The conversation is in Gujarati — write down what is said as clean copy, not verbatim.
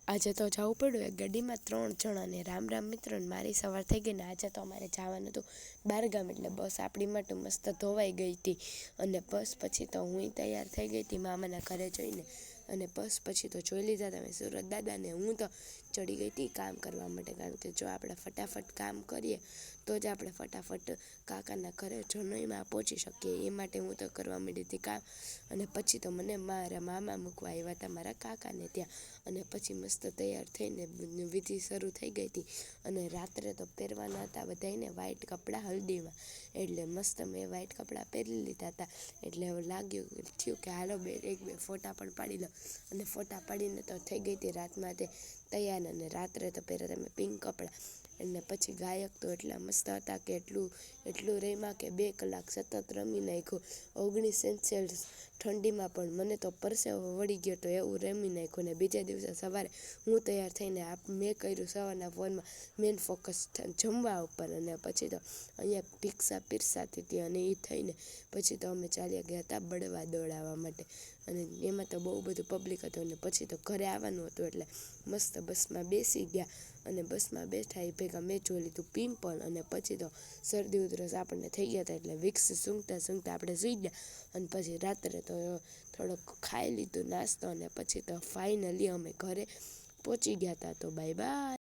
આજે તો જવું પડ્યું એક ગાડીમાં 3 જણા ને રામ રામ મિત્રો ને મારી સવાર થઈ ગઈ ને આજે તો અમારે જવાનું હતું બહારગામ એટલે બસ આપણી માટે મસ્ત ધોવાઈ ગઈ હતી અને બસ પછી તો હું તૈયાર થઈ ગઈ હતી મામાના ઘરે જઈને અને બસ પછી તો જોઈ લીધા તમે સુરત દાદાને હું તો ચડી ગઈ હતી કામ કરવા માટે કારણ કે જો આપણે ફટાફટ કામ કરીએ તો જ આપણે ફટાફટ કાકાના ઘરે જનોઈમાં પહોંચી શકીએ એ માટે હું તો કરવા માંડી હતી કામ અને પછી તો મને મારા મામા મૂકવા આવ્યા હતા મારા કાકાને ત્યાં અને પછી મસ્ત તૈયાર થઈને વિધિ શરૂ થઈ ગઈ હતી અને રાત્રે તો પહેરવાના હતા બધાને વ્હાઈટ કપડાં હલ્દીમાં એટલે મસ્ત મેં વ્હાઈટ કપડાં પહેરી લીધા હતા એટલે હવે થયું કે હાલો એક બે ફોટા પણ પાડી લો અને ફોટા પાડીને તો થઈ ગઈ હતી રાતમાં તે તૈયાર અને રાત્રે તો પહેર્યા તમે પિંક કપડાં અને પછી ગાયક તો એટલા મસ્ત હતા કે એટલું રમ્યા કે 2 કલાક સતત રમી નાખ્યું 19 સેલ્સિયસ ઠંડીમાં પણ મને તો પરસેવો વળી ગયો તો એવું રમી નાખ્યું ને બીજા દિવસે સવારે હું તૈયાર થઈને મેં કર્યું સવારના ફોનમાં મેન ફોકસ જમવા ઉપર અને પછી તો અહીંયા ભિક્ષા પીરસાતી હતી અને એ થઈને પછી તો અમે ચાલ્યા ગયા હતા બળવા દોડાવવા માટે અને એમાં તો બહુ બધું પબ્લિક હતું અને પછી તો ઘરે આવવાનું હતું એટલે મસ્ત બસમાં બેસી ગયા અને બસમાં બેઠા એ ભેગા મેં જોઈ લીધું પિમ્પલ અને પછી તો શરદી ઉધરસ આપણને થઈ ગયા હતા એટલે વિક્સ સૂંઘતા આપણે સૂઈ ગયા અને પછી રાત્રે તો થોડોક ખાઈ લીધું નાસ્તો અને પછી તો ફાઇનલી અમે ઘરે પહોંચી ગયા હતા તો બાય બાય.